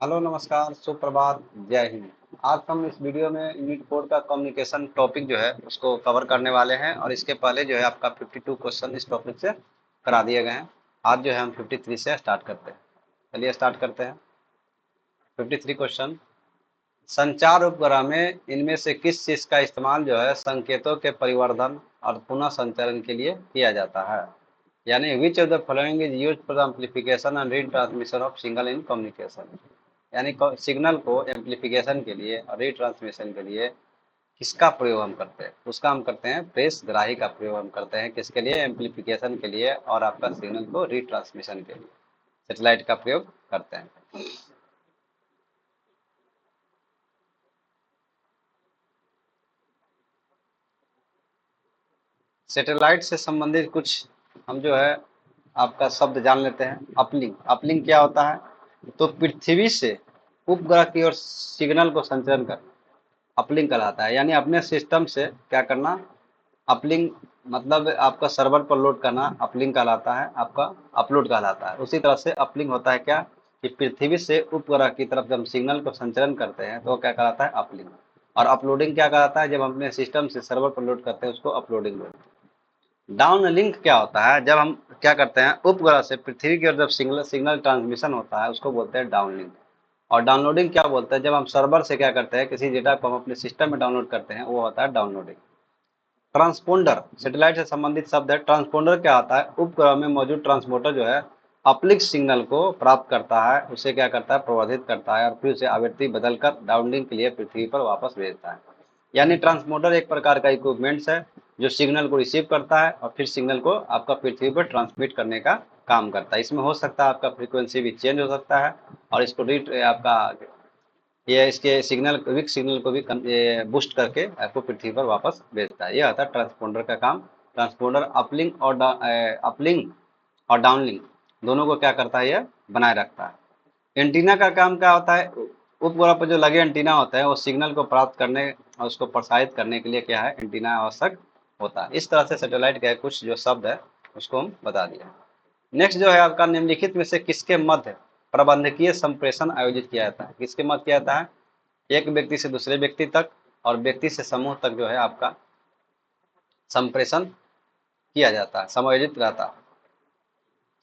Hello नमस्कार सुप्रभात जय हिंद। आज हम इस वीडियो में यूनिट 4 का कम्युनिकेशन टॉपिक जो है उसको कवर करने वाले हैं और इसके पहले जो है आपका 52 क्वेश्चन इस टॉपिक से करा दिए गए हैं। आज जो है हम 53 से स्टार्ट करते हैं। चलिए स्टार्ट करते हैं। 53 क्वेश्चन। संचार उपग्रह में इनमें से किस चीज का इस्तेमाल जो है संकेतों के परिवर्धन और पुनः संचरण के लिए किया जाता है। यानी विच of the following is used for the amplification and retransmission of signal in communication. यानी सिग्नल को एम्प्लीफिकेशन के लिए और रिट्रांसमिशन के लिए किसका प्रयोग हम करते हैं, उसका हम करते हैं प्रेस ग्राही का प्रयोग हम करते हैं। किसके लिए? एम्प्लीफिकेशन के लिए और आपका सिग्नल को रिट्रांसमिशन के लिए सेटेलाइट का प्रयोग करते हैं। सैटेलाइट से संबंधित कुछ हम जो है आपका शब्द जान लेते हैं। अपलिंक। अपलिंक क्या होता है? तो पृथ्वी से उपग्रह की ओर सिग्नल को संचरण कर अपलिंक कहलाता है। यानी अपने सिस्टम से क्या करना, अपलिंक मतलब आपका सर्वर पर लोड करना अपलिंक कहलाता है, आपका अपलोड कहलाता है। उसी तरह से अपलिंक होता है क्या कि पृथ्वी से उपग्रह की तरफ जब हम सिग्नल को संचरण करते हैं तो वो क्या कहलाता है? अपलिंक। और अपलोडिंग क्या कहलाता है? जब हम अपने सिस्टम से सर्वर पर लोड करते हैं उसको अपलोडिंग बोलते हैं। डाउन लिंक क्या होता है? जब हम क्या करते हैं उपग्रह से पृथ्वी की ओर जब सिग्नल सिग्नल ट्रांसमिशन होता है उसको बोलते हैं डाउन लिंक। और डाउनलोडिंग क्या बोलते हैं? जब हम सर्वर से क्या करते हैं किसी डेटा को हम अपने सिस्टम में डाउनलोड करते हैं वो होता है डाउनलोडिंग। ट्रांसपोंडर सैटेलाइट से संबंधित शब्द है। ट्रांसपोंडर क्या आता है? उपग्रह में मौजूद ट्रांसपोंडर जो है अपलिंक सिग्नल को प्राप्त करता है, उसे क्या करता है? प्रवर्धित करता है और फिर उसे आवृत्ति बदलकर डाउनलिंक के लिए पृथ्वी पर वापस भेजता है। यानी ट्रांसपोंडर एक प्रकार का इक्विपमेंट्स है जो सिग्नल को रिसीव करता है और फिर सिग्नल को आपका पृथ्वी पर ट्रांसमिट करने का काम करता है। इसमें हो सकता है आपका फ्रीक्वेंसी भी चेंज हो सकता है और इसको रीड आपका ये इसके सिग्नल वीक सिग्नल को भी बूस्ट करके आपको पृथ्वी पर वापस भेजता है। यह होता है ट्रांसपोंडर का काम। ट्रांसपोंडर अपलिंक और अपलिंक और डाउनलिंक दोनों को क्या करता है? यह बनाए रखता है। एंटीना का काम क्या होता है? उपग्रह पर जो लगे एंटीना होते हैं वो सिग्नल को प्राप्त करने और उसको प्रसारित करने के लिए क्या है? एंटीना आवश्यक होता है। इस तरह से सैटेलाइट के कुछ जो शब्द है उसको हम बता दिया। नेक्स्ट जो है आपका निम्नलिखित में से किसके मध्य प्रबंधकीय संप्रेषण आयोजित किया जाता है? किसके मध्य किया जाता है? एक व्यक्ति से दूसरे व्यक्ति तक और व्यक्ति से समूह तक जो है आपका संप्रेषण किया जाता है, समायोजित रहता है।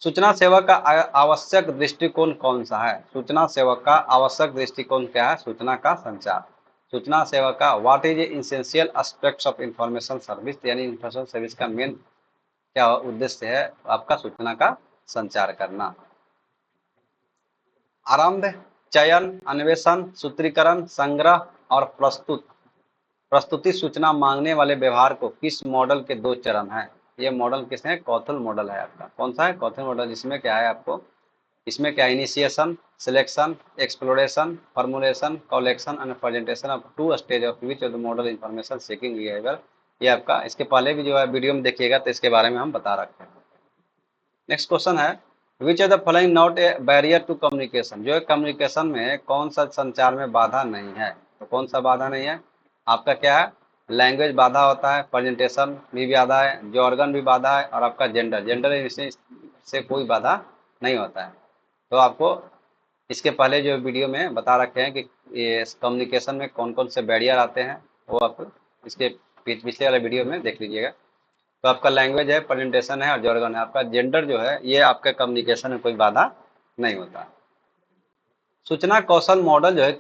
सूचना सेवा का आवश्यक दृष्टिकोण कौन सा है? सूचना सेवा का आवश्यक दृष्टिकोण क्या है? सूचना का संचार। सूचना सेवा का what is essential aspects of information service, यानी इंफॉर्मेशन सर्विस का मेन क्या उद्देश्य है? आपका सूचना का संचार करना। आरंभ, चयन, अन्वेषण, सूत्रीकरण, संग्रह और प्रस्तुति सूचना मांगने वाले व्यवहार को किस मॉडल के दो चरण हैं? ये मॉडल किस है? कॉथल मॉडल है आपका। कौन सा है? कॉथल मॉडल। जिसमें क्या है आपको, इसमें क्या? Initiation, selection, exploration, formulation, collection and presentation of two stage of which of the model information seeking behaviour. ये आपका इसके पहले भी जो है वीडियो में देखिएगा तो इसके बारे में हम बता रखे हैं। नेक्स्ट क्वेश्चन है which are the following not a barrier to communication. जो है कम्युनिकेशन में कौन सा संचार में बाधा नहीं है? तो कौन सा बाधा नहीं है? आपका क्या है? लैंग्वेज बाधा होता है, प्रेजेंटेशन भी बाधा है, जॉर्गन भी बाधा है और आपका जेंडर जेंडर से कोई बाधा नहीं होता है। तो आपको इसके पहले जो वीडियो में बता रखे हैं कि ये कम्युनिकेशन में कौन कौन से बैरियर आते हैं वो आप इसके पिछले वाले वीडियो में देख लीजिएगा। तो आपका लैंग्वेज है, प्रेजेंटेशन है और जॉर्गन है। आपका जेंडर जो है ये आपके कम्युनिकेशन में कोई बाधा नहीं होता। सूचना कौशल मॉडल जो है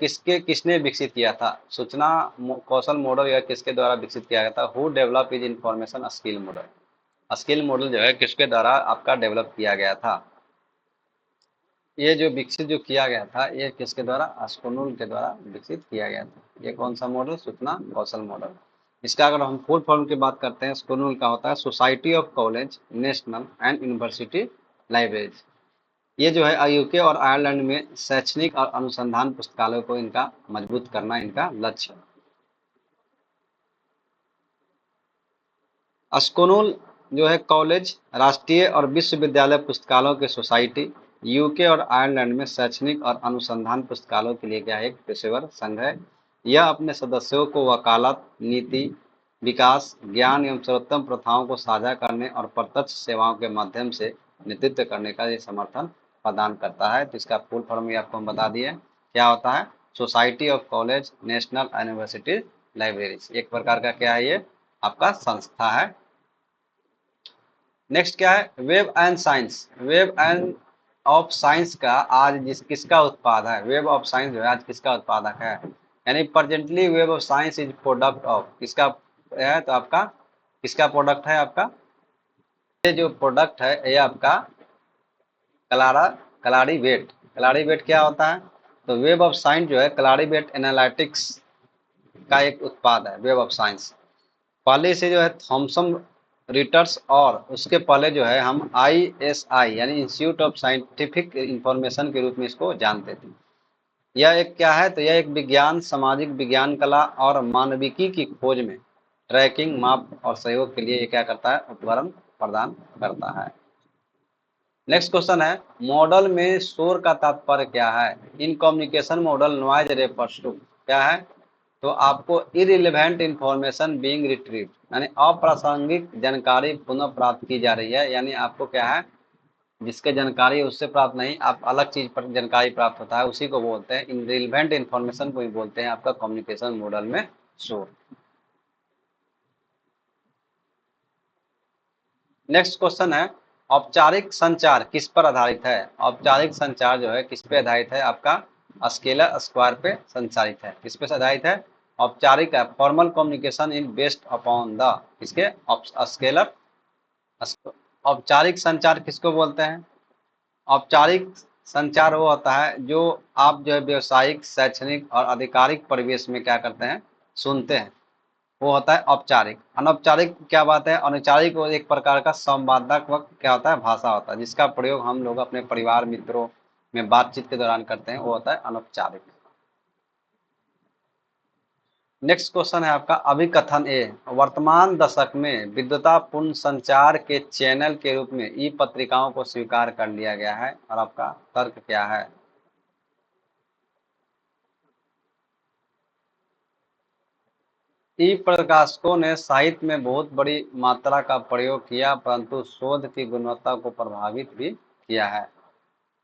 किसने विकसित किया था? सूचना कौशल मॉडल या किसके द्वारा विकसित किया गया था? Who develop is information skill model. Skill model जो है किसके द्वारा आपका डेवलप किया गया था? ये जो विकसित जो किया गया था ये किसके द्वारा? अस्कोनुल के द्वारा विकसित किया गया था। ये कौन सा मॉडल? सूचना कौशल मॉडल। इसका अगर हम फुल फॉर्म की बात करते हैं अस्कोनुल का होता है society of college, national and university libraries. ये जो है यूके और आयरलैंड में शैक्षणिक और अनुसंधान पुस्तकालयों को इनका मजबूत करना इनका लक्ष्य है। अस्कोनुल जो है कॉलेज, राष्ट्रीय और विश्वविद्यालय पुस्तकालयों की सोसाइटी, यूके और आयरलैंड में शैक्षणिक और अनुसंधान पुस्तकालयों के लिए क्या एक पेशेवर संघ है। यह अपने सदस्यों को वकालत, नीति, विकास, ज्ञान एवं सर्वोत्तम प्रथाओं को साझा करने और प्रत्यक्ष सेवाओं के माध्यम से नेतृत्व करने का ये समर्थन प्रदान करता है। तो इसका फुल फॉर्म भी आपको हम बता दिए। क्या होता है? Society of college, national university libraries, एक प्रकार का क्या है ये? आपका संस्था है। नेक्स्ट क्या है? Web and science. Web end of science का आज किसका उत्पाद है? वेब ऑफ साइंस जो है आज किसका उत्पादक है? यानी presently web of science is product of किसका है? तो आपका किसका प्रोडक्ट है? आपका ये जो प्रोडक्ट है ये आपका कलारा कलारी वेट। कलारी वेट क्या होता है? तो वेब ऑफ साइंस जो है कलारी वेट एनालिटिक्स का एक उत्पाद है, वेब ऑफ साइंस। पहले से जो है थॉमसन रिटर्स और उसके पहले जो है हम ISI यानी इंस्टीट्यूट ऑफ साइंटिफिक इंफॉर्मेशन के रूप में इसको जानते थे। यह एक क्या है? तो यह एक विज्ञान, सामाजिक विज्ञान, कला और मानविकी की खोज में ट्रैकिंग, माप और सहयोग के लिए ये क्या करता है? उपकरण प्रदान करता है। नेक्स्ट क्वेश्चन है, मॉडल में शोर का तात्पर्य क्या है? In communication model noise refers to क्या है? तो आपको इरिलेवेंट इंफॉर्मेशन बीइंग रिट्रीव यानी अप्रासंगिक जानकारी पुनः प्राप्त की जा रही है। यानी आपको क्या है? जिसके जानकारी उससे प्राप्त नहीं, आप अलग चीज पर जानकारी प्राप्त होता है, उसी को बोलते हैं इरिलेवेंट इंफॉर्मेशन को ही बोलते हैं आपका कम्युनिकेशन मॉडल में शोर। नेक्स्ट क्वेश्चन है, औपचारिक संचार किस पर आधारित है? औपचारिक संचार जो है किस पे आधारित है? आपका स्केलर स्क्वायर पे संचालित है। किस पे आधारित है? औपचारिक है, formal communication in based upon the इसके स्केलर। औपचारिक संचार किसको बोलते हैं? औपचारिक संचार वो होता है जो आप जो है व्यवसायिक, शैक्षणिक और आधिकारिक परिवेश में क्या करते हैं? सुनते हैं, वो होता है औपचारिक। अनौपचारिक क्या बात है? अनौपचारिक वो एक प्रकार का संवादात्मक क्या होता है? भाषा होता है, जिसका प्रयोग हम लोग अपने परिवार मित्रों में बातचीत के दौरान करते हैं, वो होता है अनौपचारिक। नेक्स्ट क्वेश्चन है आपका, अभिकथन ए। वर्तमान दशक में विद्वतापूर्ण संचार के चैनल के रूप में ई पत्रिकाओं को स्वीकार कर लिया गया है, और आपका तर्क क्या है? ई प्रकाशकों ने साहित्य में बहुत बड़ी मात्रा का प्रयोग किया, परंतु शोध की गुणवत्ता को प्रभावित भी किया है।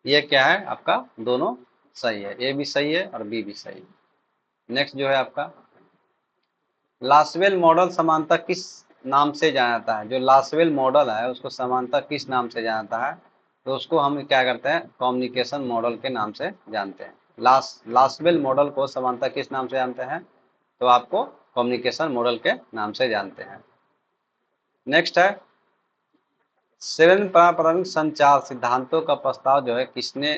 ये क्या है आपका? दोनों सही है, ए भी सही है और बी भी सही है। नेक्स्ट जो है आपका, लासवेल मॉडल समानता किस नाम से जाना जाता है? जो लासवेल मॉडल है उसको समानता किस नाम से जाना जाता है? तो उसको हम क्या करते हैं? कम्युनिकेशन मॉडल के नाम से जानते हैं। लासवेल मॉडल को समानता किस नाम से जानते हैं? तो आपको कम्युनिकेशन मॉडल के नाम से जानते हैं। नेक्स्ट है, 7 पारंपरिक संचार सिद्धांतों का प्रस्ताव जो है किसने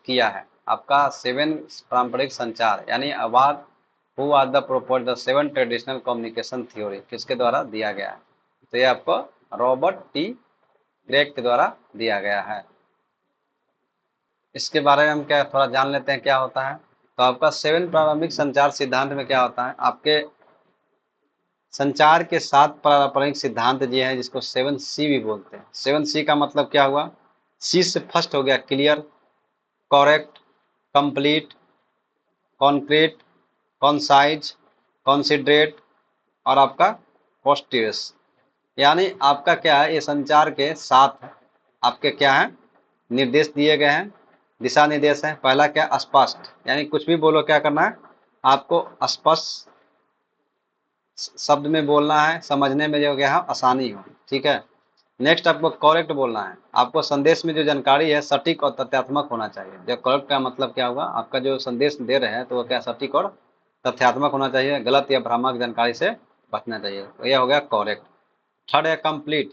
किया है? आपका 7 पारंपरिक संचार यानी award who are the propose the 7 traditional communication theory किसके द्वारा दिया गया है? तो ये आपको रॉबर्ट टी क्रेग के द्वारा दिया गया है। इसके बारे में हम क्या थोड़ा जान लेते हैं क्या होता है। तो आपका 7 प्रारंभिक संचार सिद्धांत में क्या होता है? आपके संचार के 7 पारंपरिक सिद्धांत ये हैं, जिसको 7C भी बोलते हैं। 7C का मतलब क्या हुआ? सी से फर्स्ट हो गया clear, correct, complete, concrete, concise, considerate और आपका पोस्टियस। यानी आपका क्या है? ये संचार के 7 आपके क्या है? निर्देश दिए गए हैं, दिशा निर्देश हैं। पहला क्या? स्पष्ट, यानी कुछ भी बोलो क्या करना है? आपको स्पष्ट शब्द में बोलना है, समझने में जो क्या है आसानी हो, ठीक है। नेक्स्ट आपको करेक्ट बोलना है। आपको संदेश में जो जानकारी है सटीक और तथ्यात्मक होना चाहिए। जब करेक्ट का मतलब क्या होगा? आपका जो संदेश दे रहे हैं तो वो क्या सटीक और तथ्यात्मक होना चाहिए, गलत या भ्रामक जानकारी से बचना चाहिए। तो यह हो गया करेक्ट। थर्ड है कंप्लीट,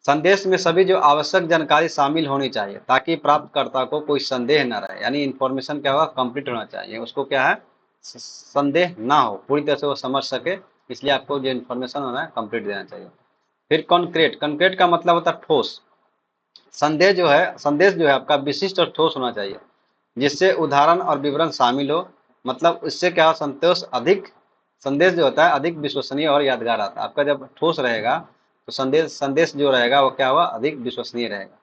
संदेश में सभी जो आवश्यक जानकारी शामिल होनी चाहिए ताकि प्राप्तकर्ता को कोई संदेह न रहे। यानी इन्फॉर्मेशन क्या होगा? कंप्लीट होना चाहिए, उसको क्या है? संदेह ना हो, पूरी तरह से वो समझ सके, इसलिए आपको जो इन्फॉर्मेशन होना है कंप्लीट देना चाहिए। फिर कॉन्क्रीट, कॉन्क्रीट का मतलब होता है ठोस। संदेश जो है आपका विशिष्ट और ठोस होना चाहिए, जिससे उदाहरण और विवरण शामिल हो। मतलब इससे क्या हो? संदेश जो होता है अधिक विश्वसनीय और यादगार आता है। आपका जब ठोस रहेगा तो संदेश जो रहेगा वो क्या होगा? अधिक विश्वसनीय रहेगा।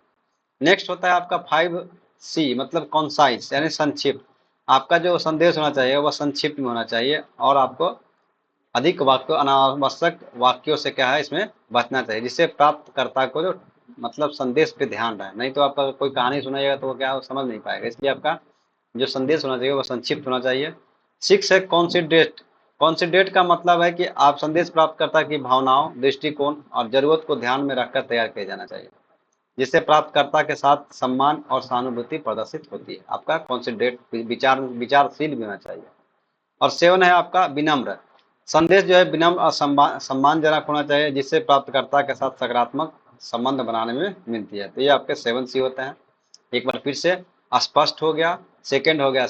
नेक्स्ट होता है आपका 5C मतलब कॉन्साइज यानी संक्षिप्त। आपका जो संदेश होना चाहिए वह संक्षिप्त में होना चाहिए, और आपको अधिक वाक्यों, अनावश्यक वाक्यों से क्या है इसमें बचना चाहिए, जिससे प्राप्तकर्ता को जो मतलब संदेश पे ध्यान रहे। नहीं तो आपका कोई कहानी सुनाइएगा तो वो क्या समझ नहीं पाएगा। इसलिए आपका जो संदेश होना चाहिए वो संक्षिप्त होना चाहिए। 6 है कॉन्सिडरेट। कॉन्सिडरेट का मतलब है कि आप संदेश प्राप्तकर्ता की भावनाओं, दृष्टिकोण और जरूरत को ध्यान में रखकर तैयार किया जाना चाहिए, जिससे प्राप्तकर्ता के साथ सम्मान और सहानुभूति प्रदर्शित होती है। आपका कॉन्सिडरेट विचारशील भी होना चाहिए। और 7 है आपका विनम्र। संदेश जो है विनम्र और सम्मानजनक होना चाहिए, जिससे प्राप्तकर्ता के साथ सकारात्मक संबंध बनाने में मिलती है। तो ये आपके 7 C होते हैं। एक बार फिर से, स्पष्ट हो गया, सेकंड हो गया,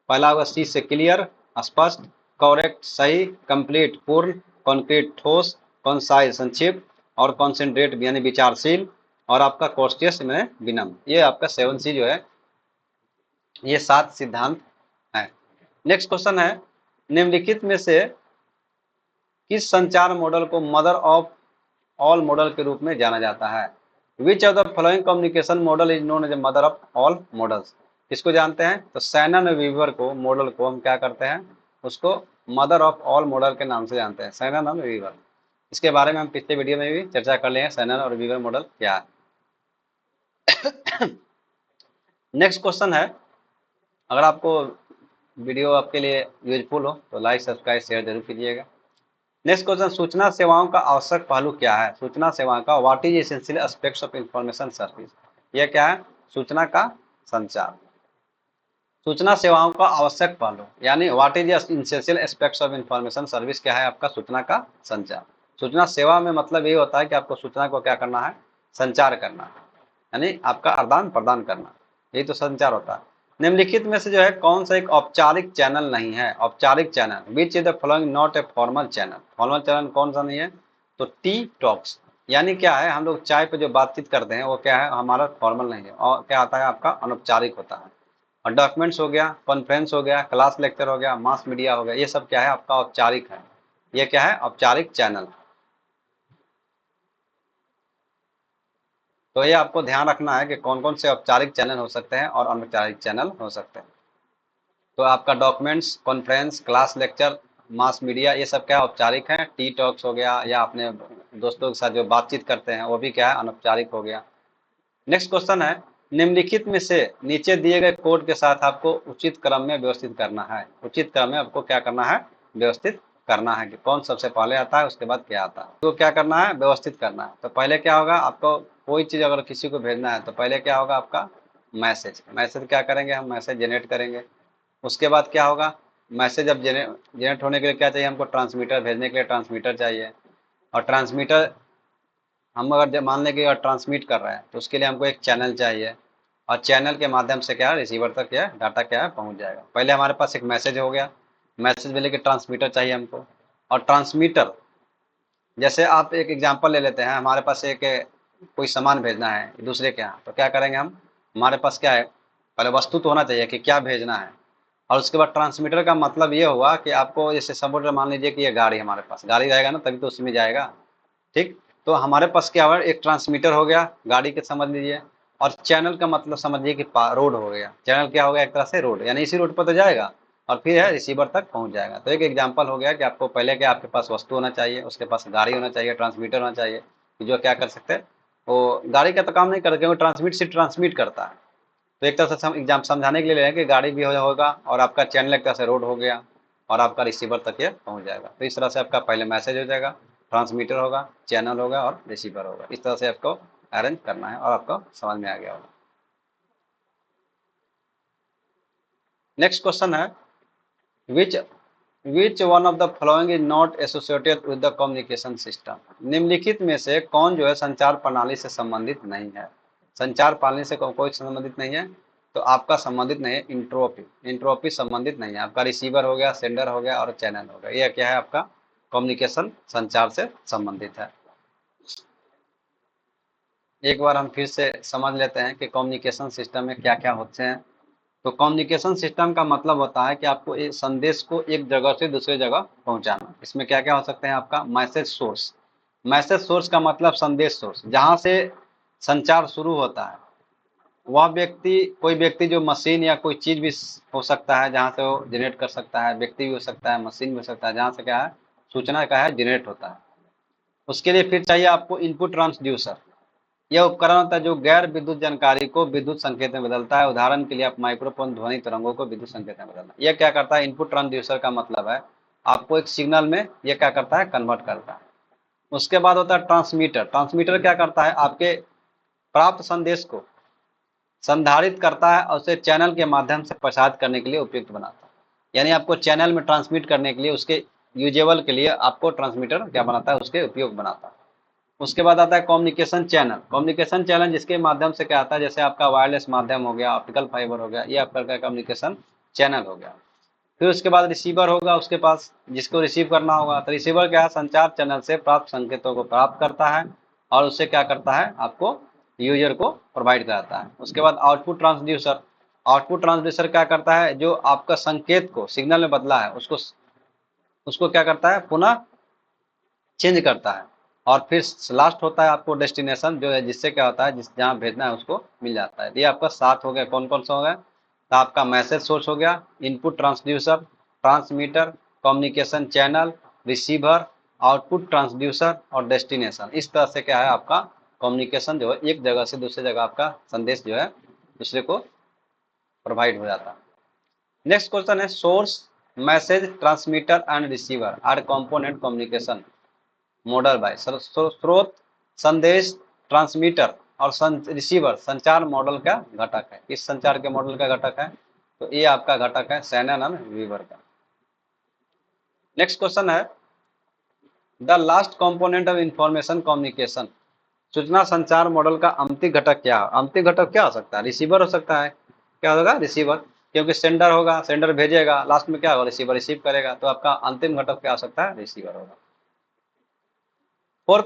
पहला होगा C से क्लियर स्पष्ट, करेक्ट सही, कंप्लीट पूर्ण, कॉन्क्रीट ठोस, कॉन्साइज संक्षिप्त, और कॉन्सेंट्रेट यानी विचारशील, और आपका कोर्टियस में विनम्र। ये आपका 7C जो है, ये 7 सिद्धांत है। नेक्स्ट क्वेश्चन है, निम्नलिखित में से किस संचार मॉडल को मदर ऑफ ऑल मॉडल के रूप में जाना जाता है? Which of the following communication model is known as mother of all models? किसको जानते हैं? तो सैनन वीवर को, मॉडल को हम क्या करते हैं, उसको मदर ऑफ ऑल मॉडल के नाम से जानते हैं, सैनन और वीवर। इसके बारे में हम पिछले वीडियो में भी चर्चा कर लिए हैं, सैनन और वीवर मॉडल क्या है। नेक्स्ट क्वेश्चन है, अगर आपको वीडियो आपके लिए यूजफुल हो तो लाइक सब्सक्राइब शेयर जरूर कीजिएगा। नेक्स्ट क्वेश्चन, सूचना सेवाओं का आवश्यक पहलू क्या है? सूचना सेवाओं का what is essential aspects of information service? यह क्या है? सूचना का संचार। सूचना सेवाओं का आवश्यक पहलू यानी what is essential aspects of information service क्या है? आपका सूचना का संचार। सूचना सेवा में मतलब ये होता है कि आपको सूचना को क्या करना है? संचार करना है, यानी आपका आदान प्रदान करना, यही तो संचार होता है। निम्नलिखित में से जो है कौन सा एक औपचारिक चैनल नहीं है? औपचारिक channel, which is the following not a formal channel? Formal channel कौन सा नहीं है? तो टी टॉक्स, यानी क्या है, हम लोग चाय पे जो बातचीत करते हैं वो क्या है, हमारा फॉर्मल नहीं है, और क्या आता है आपका? अनौपचारिक होता है। और डॉक्यूमेंट्स हो गया, कॉन्फ्रेंस हो गया, क्लास लेक्चर हो गया, मास मीडिया हो गया, ये सब क्या है आपका? औपचारिक है। ये क्या है? औपचारिक चैनल। तो ये आपको ध्यान रखना है कि कौन कौन से औपचारिक चैनल हो सकते हैं और अनौपचारिक चैनल हो सकते हैं। तो आपका documents, conference, class lecture, mass media, ये सब क्या औपचारिक है। टी टॉक्स हो गया, या अपने दोस्तों के साथ जो बातचीत करते हैं वो भी क्या है? अनौपचारिक हो गया। नेक्स्ट क्वेश्चन है, निम्नलिखित में से नीचे दिए गए कोड के साथ आपको उचित क्रम में व्यवस्थित करना है। उचित क्रम में आपको क्या करना है? व्यवस्थित करना है कि कौन सबसे पहले आता है, उसके बाद क्या आता है, तो क्या करना है? व्यवस्थित करना है। तो पहले क्या होगा आपको? कोई चीज अगर किसी को भेजना है तो पहले क्या होगा आपका? मैसेज। मैसेज क्या करेंगे हम? मैसेज जनरेट करेंगे। उसके बाद क्या होगा? मैसेज अब जनरेट होने के लिए क्या चाहिए हमको? ट्रांसमीटर। भेजने के लिए ट्रांसमीटर चाहिए। और ट्रांसमीटर हम अगर जब मान लें कि ट्रांसमिट कर रहे हैं तो उसके लिए हमको एक चैनल चाहिए, और चैनल के माध्यम से क्या है? रिसीवर तक क्या है? डाटा क्या है? पहुंच जाएगा। पहले हमारे पास एक मैसेज हो गया, मैसेज में लेके ट्रांसमीटर चाहिए हमको। और ट्रांसमीटर, जैसे आप एक एग्जांपल ले लेते हैं, हमारे पास एक कोई सामान भेजना है दूसरे के यहाँ, तो क्या करेंगे हम? हमारे पास क्या है? पहले वस्तु तो होना चाहिए कि क्या भेजना है, और उसके बाद ट्रांसमीटर का मतलब ये हुआ कि आपको, जैसे सपोर्टर मान लीजिए कि ये गाड़ी, हमारे पास गाड़ी रहेगा ना तभी तो उसमें जाएगा, ठीक। तो हमारे पास क्या हुआ? एक ट्रांसमीटर हो गया गाड़ी के, समझ लीजिए। और चैनल का मतलब समझिए कि रोड हो गया। चैनल क्या हो गया? एक तरह से रोड, यानी इसी रोड पर तो जाएगा और फिर है रिसीवर तक पहुंच जाएगा। तो एक एग्जांपल हो गया कि आपको पहले क्या, आपके पास वस्तु होना चाहिए, उसके पास गाड़ी होना चाहिए, ट्रांसमीटर होना चाहिए, कि जो क्या कर सकते हैं, वो गाड़ी का तो काम नहीं करता क्योंकि ट्रांसमिट से ट्रांसमिट करता है। तो एक तरह से एग्जाम समझाने के लिए ले रहे हैं कि गाड़ी भी होगा और आपका चैनल एक तरह से रोड हो गया, और आपका रिसीवर तक ये पहुंच जाएगा। तो इस तरह से आपका पहले मैसेज हो जाएगा, ट्रांसमीटर होगा, चैनल होगा और रिसीवर होगा। इस तरह से आपको अरेंज करना है, और आपको समझ में आ गया होगा। नेक्स्ट क्वेश्चन है, which which one of the following is not associated with the communication system? निम्नलिखित में से कौन जो है संचार प्रणाली से संबंधित नहीं है? संचार प्रणाली से कोई संबंधित नहीं है, तो आपका संबंधित नहीं है इंट्रोपी। इंट्रोपी संबंधित नहीं है आपका। रिसीवर हो गया, सेंडर हो गया और चैनल हो गया, यह क्या है आपका? कम्युनिकेशन संचार से संबंधित है। एक बार हम फिर से समझ लेते हैं कि कम्युनिकेशन सिस्टम में क्या क्या होते हैं। तो कम्युनिकेशन सिस्टम का मतलब होता है कि आपको एक संदेश को एक जगह से दूसरे जगह पहुंचाना। इसमें क्या क्या हो सकते हैं आपका? Message source. मैसेज सोर्स का मतलब संदेश सोर्स, जहां से संचार शुरू होता है। वह व्यक्ति, कोई व्यक्ति जो मशीन या कोई चीज भी हो सकता है जहां से वो जनरेट कर सकता है, व्यक्ति भी हो सकता है, मशीन भी हो सकता है, जहां से क्या है? सूचना का है जनरेट होता है। उसके लिए फिर चाहिए आपको इनपुट ट्रांसड्यूसर। यह उपकरण होता है जो गैर विद्युत जानकारी को विद्युत संकेत में बदलता है। उदाहरण के लिए आप माइक्रोफोन ध्वनि तरंगों को विद्युत संकेत में बदलना। यह क्या करता है, इनपुट ट्रांसड्यूसर का मतलब है आपको एक सिग्नल में यह क्या करता है, कन्वर्ट करता है। उसके बाद होता है ट्रांसमीटर। ट्रांसमीटर क्या करता है, आपके प्राप्त संदेश को संधारित करता है और उसे चैनल के माध्यम से प्रसारित करने के लिए उपयुक्त बनाता है। यानी आपको चैनल में ट्रांसमिट करने के लिए, उसके यूजेबल के लिए आपको ट्रांसमीटर क्या बनाता है, उसके उपयोग बनाता है। उसके बाद आता है कम्युनिकेशन चैनल। कम्युनिकेशन चैनल जिसके माध्यम से क्या आता है, जैसे आपका वायरलेस माध्यम हो गया, ऑप्टिकल फाइबर हो गया, ये आपका कम्युनिकेशन चैनल हो गया। फिर उसके बाद रिसीवर होगा उसके पास, जिसको रिसीव करना होगा। तो रिसीवर क्या है, संचार चैनल से प्राप्त संकेतों को प्राप्त करता है और उससे क्या करता है, आपको यूजर को प्रोवाइड कराता है। उसके बाद आउटपुट ट्रांसड्यूसर। आउटपुट ट्रांसड्यूसर क्या करता है, जो आपका संकेत को सिग्नल में बदला है उसको उसको क्या करता है, पुनः चेंज करता है। और फिर लास्ट होता है आपको डेस्टिनेशन, जो है जिससे क्या होता है, जिस जहाँ भेजना है उसको मिल जाता है। ये आपका 7 हो गया। कौन कौन सा हो गया, तो आपका मैसेज सोर्स हो गया, input transducer, transmitter, communication channel, receiver, output transducer और डेस्टिनेशन। इस तरह से क्या है आपका कम्युनिकेशन जो है एक जगह से दूसरे जगह आपका संदेश जो है दूसरे को प्रोवाइड हो जाता है। नेक्स्ट क्वेश्चन है, source, message, transmitter and receiver R component communication model by. स्रोत, संदेश, ट्रांसमीटर और रिसीवर संचार मॉडल का घटक है। इस संचार के मॉडल का घटक है, तो ये आपका घटक है शैनन एंड वीवर का। नेक्स्ट क्वेश्चन है, the last component of information communication. सूचना संचार मॉडल का अंतिम घटक क्या है? अंतिम घटक क्या हो सकता है, रिसीवर हो सकता है। क्या होगा, रिसीवर, क्योंकि सेंडर होगा, सेंडर भेजेगा, लास्ट में क्या होगा, रिसीवर रिसीव करेगा। तो आपका अंतिम घटक क्या हो सकता है, रिसीवर होगा। और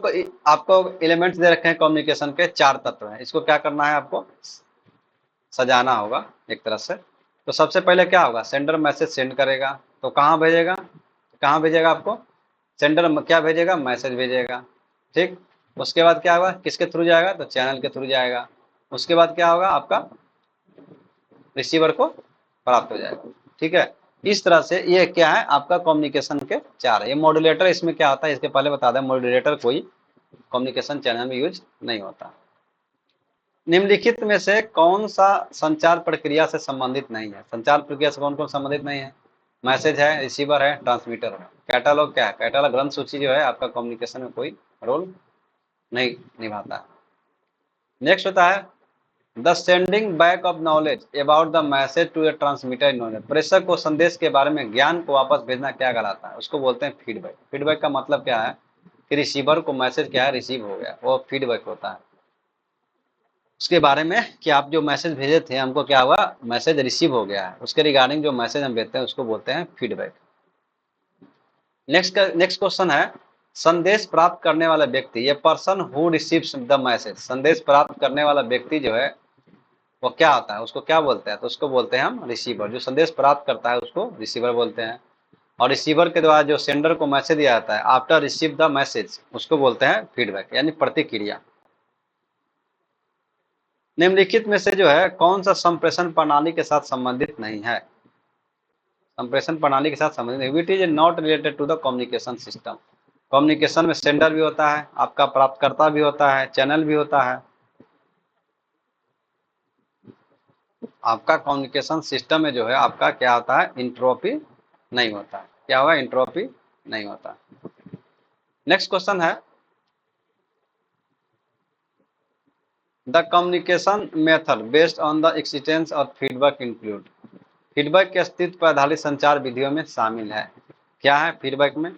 आपको एलिमेंट्स दे रखे हैं कम्युनिकेशन के, 4 तत्व हैं। इसको क्या करना है, आपको सजाना होगा एक तरह से। तो सबसे पहले क्या होगा, सेंडर मैसेज सेंड करेगा, तो कहाँ भेजेगा, कहाँ भेजेगा आपको, सेंडर क्या भेजेगा, मैसेज भेजेगा। ठीक, उसके बाद क्या होगा, किसके थ्रू जाएगा, तो चैनल के थ्रू जाएगा। उसके बाद क्या होगा, आपका रिसीवर को प्राप्त हो जाएगा। ठीक है, इस तरह से ये क्या है आपका कम्युनिकेशन के 4 है। ये मॉड्यूलेटर इसमें क्या होता है, इसके पहले बता दें, मॉड्यूलेटर कोई कम्युनिकेशन चैनल में यूज नहीं होता। निम्नलिखित में से कौन सा संचार प्रक्रिया से संबंधित नहीं है? संचार प्रक्रिया से कौन कौन संबंधित नहीं है? मैसेज है, रिसीवर है, ट्रांसमीटर है। कैटालॉग क्या है, कैटालॉग ग्रंथ सूची जो है आपका कम्युनिकेशन में कोई रोल नहीं निभाता है। नेक्स्ट होता है, the sending back of knowledge about the message to a transmitter knowledge. प्रेषक को संदेश के बारे में ज्ञान को वापस भेजना क्या कहलाता है? उसको बोलते हैं फीडबैक। फीडबैक का मतलब क्या है कि रिसीवर को मैसेज क्या है, रिसीव हो गया, वो फीडबैक होता है उसके बारे में कि आप जो मैसेज भेजे थे हमको क्या हुआ, मैसेज रिसीव हो गया है। उसके रिगार्डिंग जो मैसेज हम भेजते हैं उसको बोलते हैं फीडबैक। नेक्स्ट क्वेश्चन है, संदेश प्राप्त करने वाला व्यक्ति, ये person who receives the message. संदेश प्राप्त करने वाला व्यक्ति जो है वो क्या होता है, उसको क्या बोलते हैं, तो उसको बोलते हैं हम रिसीवर। जो संदेश प्राप्त करता है उसको रिसीवर बोलते हैं। और रिसीवर के द्वारा जो सेंडर को मैसेज दिया जाता है आफ्टर रिसीव द मैसेज, उसको बोलते हैं फीडबैक यानी प्रतिक्रिया। निम्नलिखित में से जो है कौन सा संप्रेषण प्रणाली के साथ संबंधित नहीं है? संप्रेषण प्रणाली के साथ संबंधित, it is not related to the communication system. Communication में सेंडर भी होता है, आपका प्राप्तकर्ता भी होता है, चैनल भी होता है। आपका कम्युनिकेशन सिस्टम में जो है आपका क्या होता है, इंट्रोपी नहीं होता है। क्या होगा, इंट्रोपी नहीं होता। नेक्स्ट क्वेश्चन है, the communication method based on the exchange of feedback include. Feedback के अस्तित्व पर आधारित संचार विधियों में शामिल है। क्या है फीडबैक में,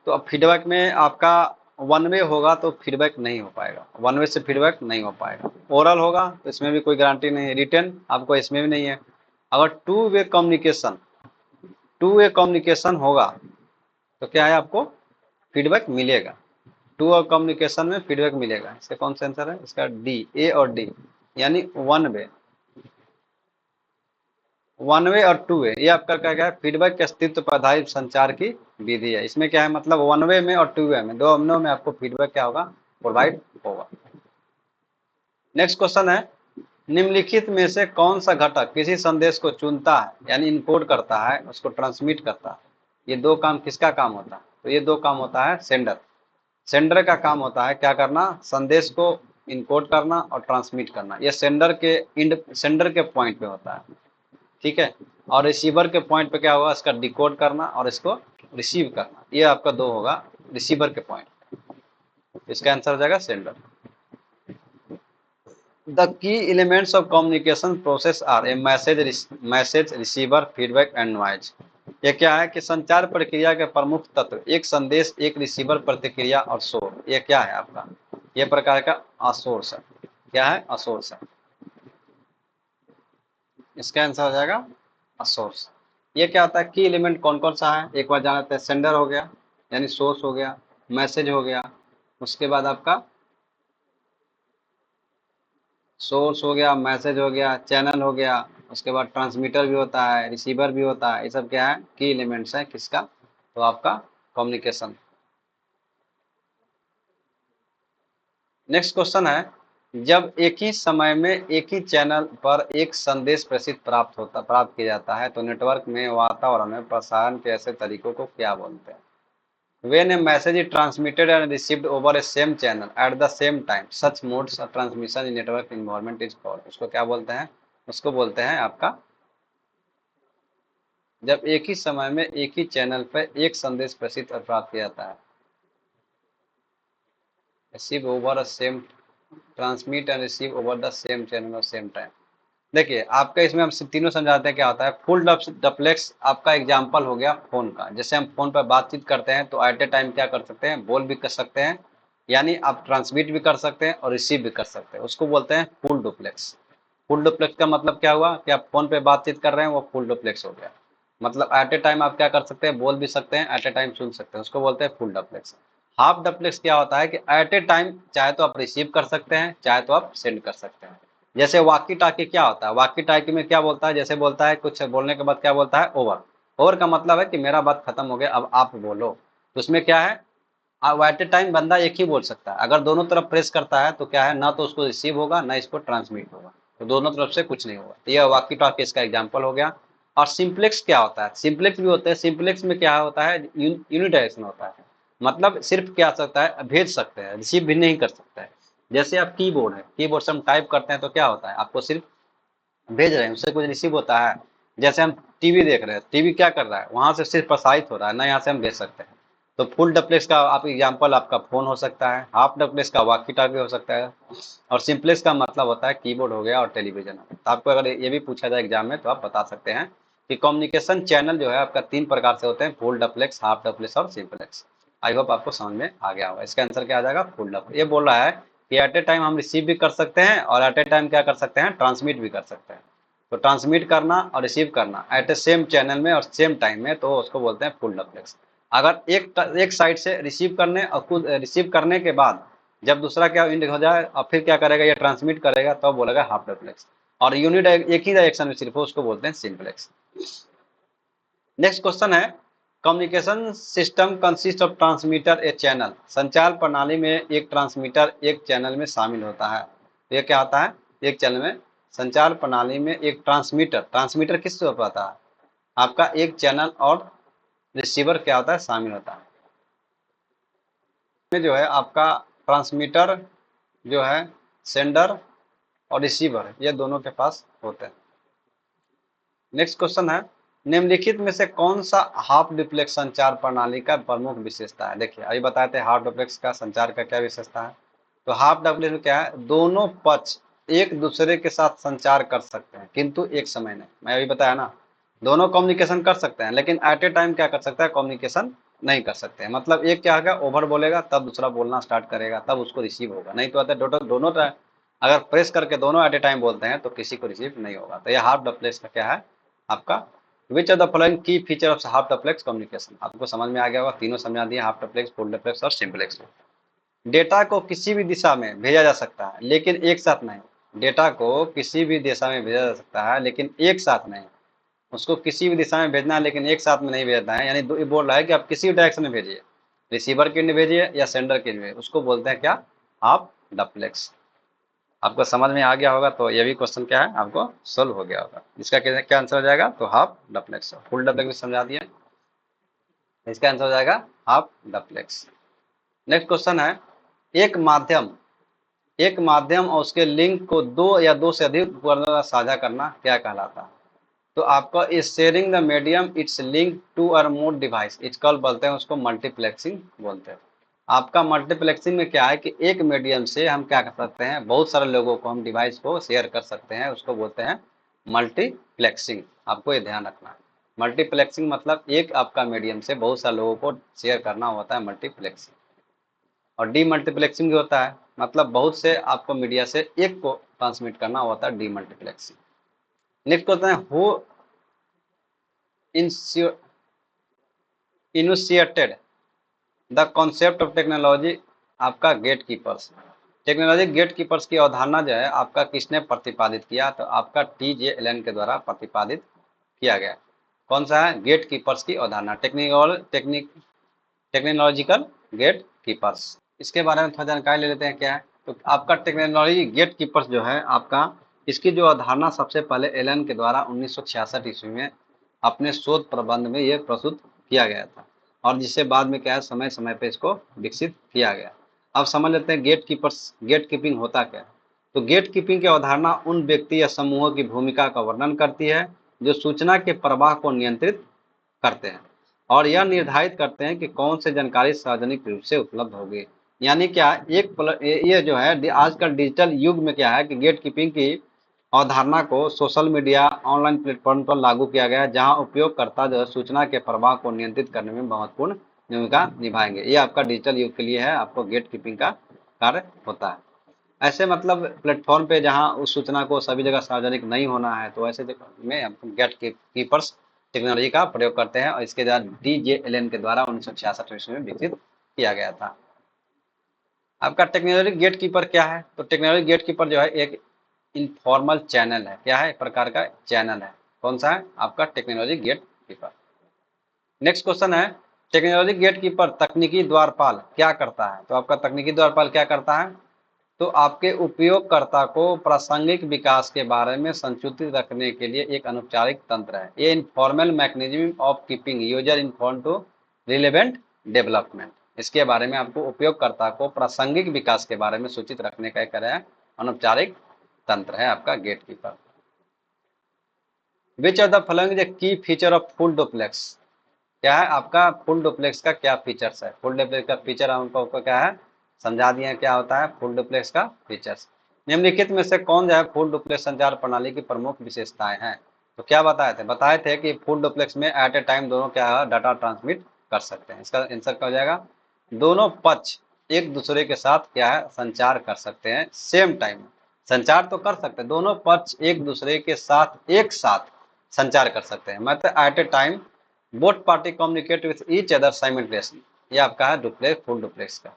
तो अब फीडबैक में आपका वन वे होगा तो फीडबैक नहीं हो पाएगा, वन वे से फीडबैक नहीं हो पाएगा। ओरल होगा तो इसमें भी कोई गारंटी नहीं है, रिटर्न आपको इसमें भी नहीं है। अगर टू वे कम्युनिकेशन होगा तो क्या है, आपको फीडबैक मिलेगा। टू वे कम्युनिकेशन में फीडबैक मिलेगा। इसका कौन सा आंसर है, इसका डी, ए और डी, यानी वन वे। वन वे और टू वे, ये आपका क्या है, फीडबैक के अस्तित्व पर आधारित संचार की विधि है। इसमें क्या है, मतलब वन वे में और टू वे में, दोनों में आपको फीडबैक क्या होगा, प्रोवाइड होगा। नेक्स्ट क्वेश्चन है, निम्नलिखित में से कौन सा घटक किसी संदेश को चुनता है यानी इनकोड करता है, उसको ट्रांसमिट करता है? ये दो काम किसका काम होता है, तो ये दो काम होता है सेंडर। सेंडर का काम होता है क्या करना, संदेश को इनकोड करना और ट्रांसमिट करना, ये सेंडर के पॉइंट पे होता है, ठीक है। और रिसीवर के पॉइंट पे क्या होगा, इसका डिकोड करना और इसको रिसीव करना, ये आपका दो होगा रिसीवर के पॉइंट। इसका आंसर हो जाएगा sender. The key elements of communication process are a message, receiver, feedback and noise. ये क्या है कि संचार प्रक्रिया के प्रमुख तत्व, एक संदेश, एक रिसीवर प्रतिक्रिया और शोर। ये क्या है आपका, ये प्रकार का असोर्स है। क्या है, असोर्स है। इसका आंसर हो जाएगा असोर्स। ये क्या होता है, की एलिमेंट कौन कौन सा है, एक बार जान लेते हैं। सेंडर हो गया यानी सोर्स हो गया, मैसेज हो गया, उसके बाद आपका सोर्स हो गया, मैसेज हो गया, चैनल हो गया, उसके बाद ट्रांसमीटर भी होता है, रिसीवर भी होता है। ये सब क्या है, की एलिमेंट्स है किसका, तो आपका कम्युनिकेशन। नेक्स्ट क्वेश्चन है, जब एक ही समय में एक ही चैनल पर एक संदेश प्रेषित प्राप्त किया जाता है तो नेटवर्क में वातावरण में प्रसारण के ऐसे तरीकों को क्या बोलते हैं। When a message is transmitted and received over a same channel at the same time, such modes of transmission in network environment is called। उसको क्या बोलते हैं, उसको बोलते हैं आपका, जब एक ही समय में एक ही चैनल पर एक संदेश प्रेषित और प्राप्त किया जाता है। Receive over same, transmit and receive over the same channel और सेम टाइम। देखिए आपका इसमें हम तीनों समझाते हैं क्या होता है। फुल डुप्लेक्स आपका एग्जांपल हो गया फोन का। जैसे हम फोन पर बातचीत करते हैं तो एट ए टाइम क्या कर सकते हैं, बोल भी कर सकते हैं, यानी आप ट्रांसमिट भी कर सकते हैं और रिसीव भी कर सकते हैं, उसको बोलते हैं फुल डुप्लेक्स। फुल डुप्लेक्स का मतलब क्या हुआ कि आप फोन पे बातचीत कर रहे हैं, वो फुल डुप्लेक्स हो गया। मतलब एट ए टाइम आप क्या कर सकते हैं, बोल भी सकते हैं, एट ए टाइम सुन सकते हैं, उसको बोलते हैं फुल डुप्लेक्स। हाफ डुप्लेक्स क्या होता है कि एट ए टाइम चाहे तो आप रिसीव कर सकते हैं, चाहे तो आप सेंड कर सकते हैं। जैसे वाकी टाकी क्या होता है, वाकी टाकी में क्या बोलता है, जैसे बोलता है कुछ बोलने के बाद क्या बोलता है, ओवर। ओवर का मतलब है कि मेरा बात खत्म हो गया, अब आप बोलो। तो उसमें क्या है, एट ए टाइम बंदा एक ही बोल सकता है। अगर दोनों तरफ प्रेस करता है तो क्या है, ना तो उसको रिसीव होगा ना इसको ट्रांसमिट होगा, तो दोनों तरफ से कुछ नहीं होगा। तो यह वाकी टॉकी इसका एग्जाम्पल हो गया। और सिंप्लेक्स क्या होता है, सिंप्लेक्स भी होता है। सिंप्लेक्स में क्या होता है, यूनिडायरेक्शन होता है। मतलब सिर्फ क्या सकता है, भेज सकते हैं, रिसीव भी नहीं कर सकता है। जैसे आप कीबोर्ड है, कीबोर्ड से हम टाइप करते हैं तो क्या होता है, आपको सिर्फ भेज रहे हैं, उससे कुछ रिसीव होता है। जैसे हम टीवी देख रहे हैं, टीवी क्या कर रहा है, वहां से सिर्फ प्रसारित हो रहा है ना, यहाँ से हम भेज सकते हैं। तो फुल डुप्लेक्स का आप एग्जांपल आपका फोन हो सकता है, हाफ डुप्लेक्स का वॉकी टॉकी हो सकता है, और सिंप्लेक्स का मतलब होता है कीबोर्ड हो गया और टेलीविजन हो गया। तो आपको अगर ये भी पूछा जाए एग्जाम में तो आप बता सकते हैं कि कम्युनिकेशन चैनल जो है आपका तीन प्रकार से होते हैं, फुल डुप्लेक्स, हाफ डुप्लेक्स और सिंप्लेक्स। आई होप आपको समझ में आ गया होगा। इसका आंसर क्या आ जाएगा, फुल डुप्लेक्स। ये बोल रहा है कि एट ए टाइम हम रिसीव भी कर सकते हैं और एट ए टाइम क्या कर सकते हैं, ट्रांसमिट भी कर सकते हैं। तो ट्रांसमिट करना और रिसीव करना एट ए सेम चैनल में और सेम टाइम में, तो उसको बोलते हैं फुल डुप्लेक्स। अगर एक साइड से रिसीव करने और खुद रिसीव करने के बाद जब दूसरा क्या इंड हो जाए और फिर क्या करेगा, ये ट्रांसमिट करेगा, तब बोलेगा हाफ डुप्लेक्स। और यूनिट एक ही डायरेक्शन में सिर्फ हो, उसको बोलते हैं सिंप्लेक्स। नेक्स्ट क्वेश्चन है, communication system consist of transmitter A channel. संचार प्रणाली में एक ट्रांसमीटर एक चैनल में शामिल होता है। तो ये क्या होता है, एक चैनल में, संचार प्रणाली में एक ट्रांसमीटर, ट्रांसमीटर किससे होता है, आपका एक चैनल और रिसीवर क्या होता है, शामिल होता है। में जो है आपका ट्रांसमीटर जो है, सेंडर और रिसीवर, ये दोनों के पास होते हैं। नेक्स्ट क्वेश्चन है, निम्नलिखित में से कौन सा हाफ डुप्लेक्स संचार प्रणाली का प्रमुख विशेषता है। देखिए अभी बताए थे हाफ डुप्लेक्स का संचार का क्या विशेषता है। तो हाफ डुप्लेक्स में क्या है, दोनों पक्ष एक दूसरे के साथ संचार कर सकते हैं किंतु एक समय नहीं। मैं अभी बताया ना, दोनों कम्युनिकेशन कर सकते हैं लेकिन एट ए टाइम क्या कर सकता है, कम्युनिकेशन नहीं कर सकते हैं। मतलब एक क्या होगा, ओवर बोलेगा तब दूसरा बोलना स्टार्ट करेगा, तब उसको रिसीव होगा, नहीं तो आता दोनों अगर प्रेस करके दोनों एट ए टाइम बोलते हैं तो किसी को रिसीव नहीं होगा। तो यह हाफ डुप्लेक्स का क्या है आपका, विच ऑफ द फॉलोइंग की feature of half duplex communication. आपको समझ में आ गया होगा, तीनों समझा दिए, हाफ डुप्लेक्स, फुल डुप्लेक्स और सिंप्लेक्स। डेटा को किसी भी दिशा में भेजा जा सकता है लेकिन एक साथ नहीं। डेटा को किसी भी दिशा में भेजा जा सकता है लेकिन एक साथ नहीं। उसको किसी भी दिशा में भेजना है लेकिन एक साथ में नहीं भेजना है, यानी ये बोल रहा है कि आप किसी भी डायरेक्शन में भेजिए, रिसीवर के लिए भेजिए या सेंडर के लिए, उसको बोलते हैं क्या, हाफ डुप्लेक्स। आपको समझ में आ गया होगा, तो ये भी क्वेश्चन क्या है आपको सोल्व हो गया होगा। इसका क्या आंसर हो जाएगा, तो हाफ डुप्लेक्स। फुल डुप्लेक्स समझा दिए, इसका आंसर हो जाएगा हाफ डुप्लेक्स। नेक्स्ट क्वेश्चन है, एक माध्यम एक माध्यम और उसके लिंक को दो या दो से अधिक उपकरणों द्वारा साझा करना क्या कहलाता है? तो आपका इस sharing the medium it's link two और मोर डिवाइस इट्स कॉल बोलते हैं उसको मल्टीप्लेक्सिंग बोलते हैं। आपका मल्टीप्लेक्सिंग में क्या है कि एक मीडियम से हम क्या कर सकते हैं, बहुत सारे लोगों को हम डिवाइस को शेयर कर सकते हैं, उसको बोलते हैं मल्टीप्लेक्सिंग। आपको ये ध्यान रखना है, मल्टीप्लेक्सिंग मतलब एक आपका मीडियम से बहुत सारे लोगों को शेयर करना होता है मल्टीप्लेक्सिंग। और डीमल्टीप्लेक्सिंग भी होता है, मतलब बहुत से आपको मीडिया से एक को ट्रांसमिट करना होता है डीमल्टीप्लेक्सिंग। नेक्स्ट होता है who initiated the concept of technology, आपका gatekeepers. Technology gatekeepers की अवधारणा जो है आपका किसने प्रतिपादित किया? तो आपका टी.जे. एलन के द्वारा प्रतिपादित किया गया। कौन सा है? गेट कीपर्स की अवधारणा, टेक्नोलॉजिकल गेट कीपर्स। इसके बारे में थोड़ा जानकारी ले लेते हैं क्या है। तो आपका टेक्नोलॉजी गेट कीपर्स जो है आपका, इसकी जो अवधारणा सबसे पहले एलन के द्वारा 1966 ईस्वी में अपने शोध प्रबंध में ये प्रस्तुत किया गया था, और जिससे बाद में क्या है समय समय पे इसको विकसित किया गया। अब समझ लेते हैं गेट कीपर्स, गेट कीपिंग होता क्या है। तो गेट कीपिंग की अवधारणा उन व्यक्ति या समूहों की भूमिका का वर्णन करती है जो सूचना के प्रवाह को नियंत्रित करते हैं और यह निर्धारित करते हैं कि कौन से जानकारी सार्वजनिक रूप से उपलब्ध होगी। यानी क्या, ये जो है आजकल डिजिटल युग में क्या है कि गेट कीपिंग की अवधारणा को सोशल मीडिया ऑनलाइन प्लेटफॉर्म पर लागू किया गया है, जहां उपयोगकर्ता जो है सूचना के प्रवाह को नियंत्रित करने में महत्वपूर्ण भूमिका निभाएंगे। ये आपका डिजिटल युग के लिए है, आपको गेट कीपिंग का कार्य होता है। ऐसे मतलब प्लेटफॉर्म पे जहां उस सूचना को सभी जगह सार्वजनिक नहीं होना है, तो ऐसे जगह में हम गेट कीपर्स टेक्नोलॉजी का प्रयोग करते हैं, और इसके द्वारा डी.जे. एलन के द्वारा 1966 ईस्वी में विकसित किया गया था। आपका टेक्नोलॉजी गेट कीपर क्या है? तो टेक्नोलॉजी गेट कीपर जो है एक इनफॉर्मल चैनल है। क्या है? एक प्रकार का चैनल है। कौन सा है? आपका technology gate keeper. Next question है, टेक्नोलॉजी गेट कीपर तकनीकी द्वारपाल क्या करता है? तो आपका तकनीकी द्वारपाल क्या करता है? तो आपके उपयोगकर्ता को प्रासंगिक विकास के बारे में संसूचित रखने के लिए एक अनौपचारिक तंत्र है। ये informal mechanism of keeping user inform to relevant development. इसके बारे में आपको उपयोगकर्ता को प्रासंगिक विकास के बारे में सूचित रखने का एक अनौपचारिक तंत्र है आपका gate keeper. Which of the following is key feature of full duplex? क्या है आपका फुल डुप्लेक्स का क्या फीचर्स है? फुल डुप्लेक्स का फीचर हमको क्या है समझा दिए, क्या होता है फुल डुप्लेक्स का फीचर्स। निम्नलिखित में से कौन जो है फुल डुप्लेक्स संचार प्रणाली की प्रमुख विशेषताएं हैं? तो क्या बताए थे कि फुल डुप्लेक्स में एट ए टाइम दोनों क्या है डाटा ट्रांसमिट कर सकते हैं। इसका आंसर क्या हो जाएगा? दोनों पक्ष एक दूसरे के साथ क्या है संचार कर सकते हैं सेम टाइम। संचार तो कर सकते हैं, दोनों पक्ष एक दूसरे के साथ एक साथ संचार कर सकते हैं, मतलब at a time both party communicate with each other simultaneously. ये आपका है डुप्लेक्स, फुल डुप्लेक्स का।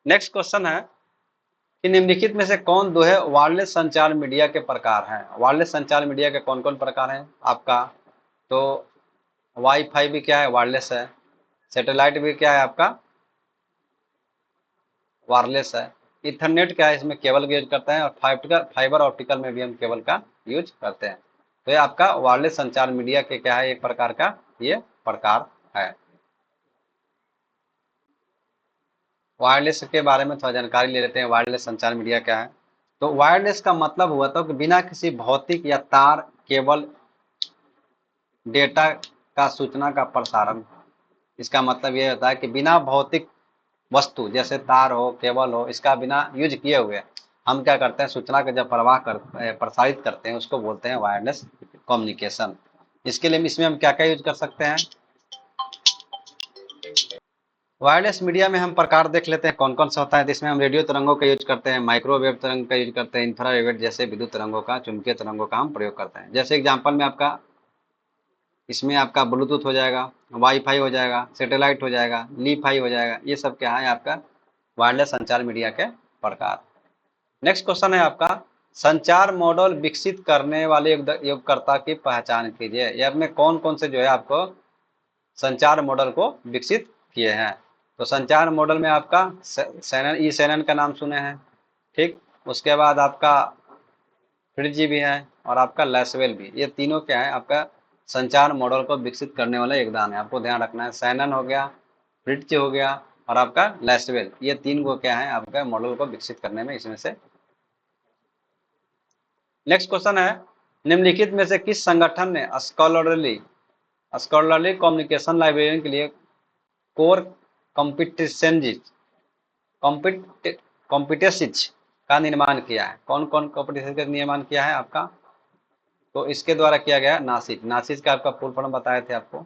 नेक्स्ट क्वेश्चन है कि निम्नलिखित में से कौन दो है वायरलेस संचार मीडिया के प्रकार हैं? वायरलेस संचार मीडिया के कौन कौन प्रकार हैं आपका? तो वाईफाई भी क्या है वायरलेस है, सैटेलाइट भी क्या है आपका वायरलेस है, इथरनेट क्या है इसमें केबल का यूज करते हैं, और फाइबर ऑप्टिकल में भी हम केबल का यूज करते हैं। तो ये आपका वायरलेस संचार मीडिया के क्या है एक प्रकार का ये प्रकार है। वायरलेस के बारे में थोड़ा जानकारी ले लेते हैं, वायरलेस संचार मीडिया क्या है। तो वायरलेस का मतलब हुआ था कि बिना किसी भौतिक या तार केबल डेटा का सूचना का प्रसारण। इसका मतलब ये होता है कि बिना भौतिक वस्तु जैसे तार हो केबल हो इसका बिना यूज किए हुए हम क्या करते हैं सूचना का जब प्रसारित करते हैं उसको बोलते हैं वायरलेस कम्युनिकेशन। इसके लिए इसमें हम क्या क्या यूज कर सकते हैं? वायरलेस मीडिया में हम प्रकार देख लेते हैं कौन कौन सा होता है। तो इसमें हम रेडियो तरंगों का यूज करते हैं, माइक्रोवेव तरंग का यूज करते हैं, इंफ्रारेड जैसे विद्युत तरंगों का, चुंबकीय तरंगों का हम प्रयोग करते हैं। जैसे एग्जांपल में आपका इसमें आपका ब्लूटूथ हो जाएगा, वाईफाई हो जाएगा, सैटेलाइट हो जाएगा, लीफाई हो जाएगा, ये सब क्या है आपका वायरलेस संचार मीडिया के प्रकार। नेक्स्ट क्वेश्चन है आपका संचार मॉडल विकसित करने वाले उपयोगकर्ता की पहचान कीजिए। ये अपने कौन कौन से जो है आपको संचार मॉडल को विकसित किए हैं? तो संचार मॉडल में आपका सैनन का नाम सुने हैं, ठीक। उसके बाद आपका फ्रिट्जी भी है और आपका लैसवेल भी। ये तीनों क्या है आपका संचार मॉडल को विकसित करने वाला योगदान है, आपको ध्यान रखना है। सैनन हो गया, फ्रिट्ज हो गया, और आपका लैसवेल, ये 3 को क्या है आपका मॉडल को विकसित करने में इसमें से। नेक्स्ट क्वेश्चन है, निम्नलिखित में से किस संगठन ने स्कॉलरली स्कॉलरली कम्युनिकेशन लाइब्रेरियन के लिए कोर कॉम्पिटिशनज कॉम्पिटेसिज का निर्माण किया है? कौन कौन कॉम्पिटिशन का निर्माण किया है आपका? तो इसके द्वारा किया गया नासिज। नासिज का आपका फुल फॉर्म बताए थे आपको,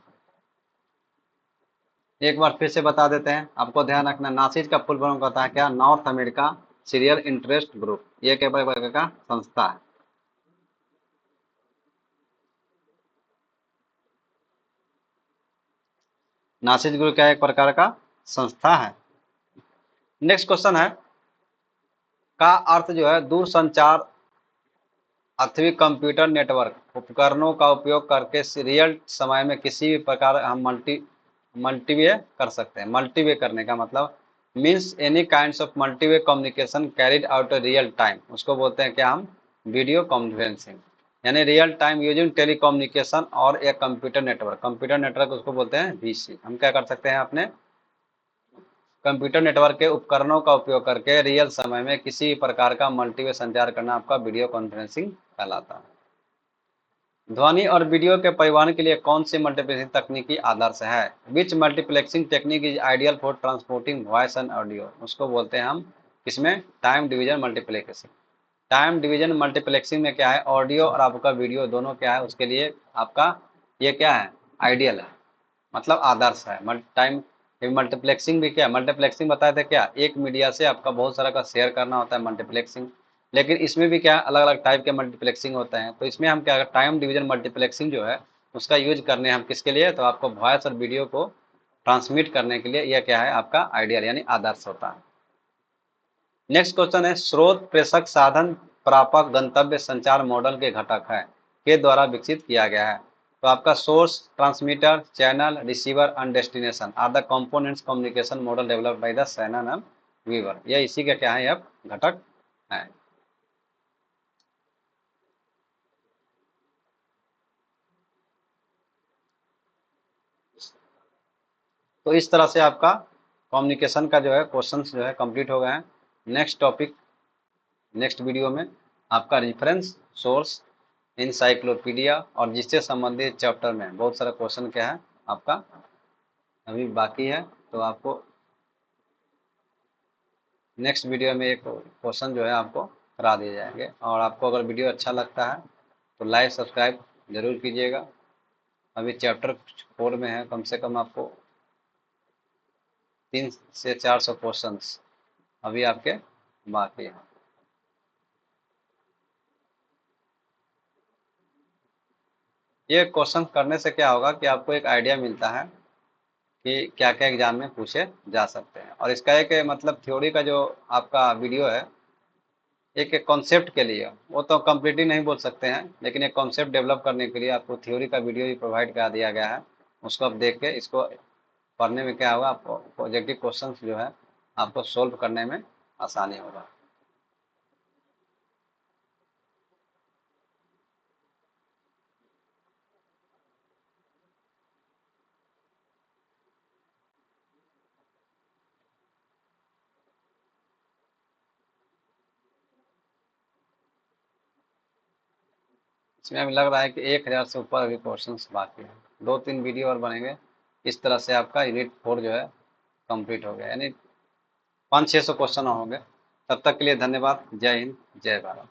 एक बार फिर से बता देते हैं। आपको ध्यान रखना, नासिज का फुल फॉर्म होता है क्या? North America serial interest group. ये क्या प्रकार का संस्था है? नासिज ग्रुप क्या एक प्रकार का संस्था है। नेक्स्ट क्वेश्चन है, का अर्थ जो है दूरसंचार अथवा कंप्यूटर नेटवर्क उपकरणों का उपयोग करके रियल समय में किसी भी प्रकार हम मल्टीवे कर सकते हैं। मल्टीवे करने का मतलब means any kinds of multiway communication carried out real time, उसको बोलते हैं क्या हम? Video conferencing. यानी रियल टाइम यूजिंग टेलीकम्युनिकेशन और एक कंप्यूटर नेटवर्क। कंप्यूटर नेटवर्क उसको बोलते हैं वीसी। हम क्या कर सकते हैं अपने कंप्यूटर नेटवर्क के उपकरणों का उपयोग करके रियल समय में किसी भी प्रकार का मल्टीवे संचार करना आपका वीडियो कॉन्फ्रेंसिंग कहलाता है। ध्वनि और वीडियो के परिवहन के लिए कौन सी मल्टीप्लेक्सिंग तकनीकी आदर्श है? Which multiplexing technique is ideal for transporting voice and audio? उसको बोलते हैं हम किसमें? Time division multiplexing. Time division multiplexing में क्या है, ऑडियो और आपका वीडियो दोनों क्या है उसके लिए आपका ये क्या है? आइडियल है, मतलब आदर्श है। टाइम मल्टीप्लेक्सिंग भी क्या है? मल्टीप्लेक्सिंग बताए थे क्या? एक मीडिया से आपका बहुत सारा का शेयर करना होता है मल्टीप्लेक्सिंग। लेकिन इसमें भी क्या अलग अलग टाइप के मल्टीप्लेक्सिंग होते हैं। तो इसमें हम क्या टाइम डिवीजन मल्टीप्लेक्सिंग जो है उसका यूज करने हम किसके लिए? तो आपको वॉइस और वीडियो को ट्रांसमिट करने के लिए यह क्या है आपका आइडियल यानी आदर्श होता है। नेक्स्ट क्वेश्चन है, स्रोत प्रेषक साधन प्रापक गंतव्य संचार मॉडल के घटक है के द्वारा विकसित किया गया है? तो आपका source, transmitter, channel, receiver and destination are the components communication model developed by the Shannon and Weaver. ये इसी का क्या है अब घटक है। तो इस तरह से आपका कम्युनिकेशन का जो है क्वेश्चंस जो है कंप्लीट हो गए हैं। नेक्स्ट टॉपिक नेक्स्ट वीडियो में आपका रेफरेंस सोर्स, इंसाइक्लोपीडिया और जिससे संबंधित चैप्टर में बहुत सारा क्वेश्चन क्या है आपका अभी बाकी है। तो आपको नेक्स्ट वीडियो में एक क्वेश्चन जो है आपको करा दिए जाएंगे। और आपको अगर वीडियो अच्छा लगता है तो लाइक सब्सक्राइब जरूर कीजिएगा। अभी चैप्टर 4 में है, कम से कम आपको 300 से 400 क्वेश्चंस अभी आपके बाकी है। ये क्वेश्चन करने से क्या होगा कि आपको एक आइडिया मिलता है कि क्या क्या एग्जाम में पूछे जा सकते हैं। और इसका एक मतलब थ्योरी का जो आपका वीडियो है एक एक कॉन्सेप्ट के लिए, वो तो कम्प्लीटली नहीं बोल सकते हैं, लेकिन एक कॉन्सेप्ट डेवलप करने के लिए आपको थ्योरी का वीडियो भी प्रोवाइड करा दिया गया है। उसको आप देख के इसको पढ़ने में क्या होगा आपको प्रोजेक्टिव क्वेश्चंस जो है आपको सोल्व करने में आसानी होगा। इसमें अभी लग रहा है कि 1000 से ऊपर अभी क्वेश्चंस बाकी हैं। 2-3 वीडियो और बनेंगे, इस तरह से आपका यूनिट 4 जो है कंप्लीट हो गया, यानी 500-600 क्वेश्चन होंगे। तब तक के लिए धन्यवाद। जय हिंद, जय भारत।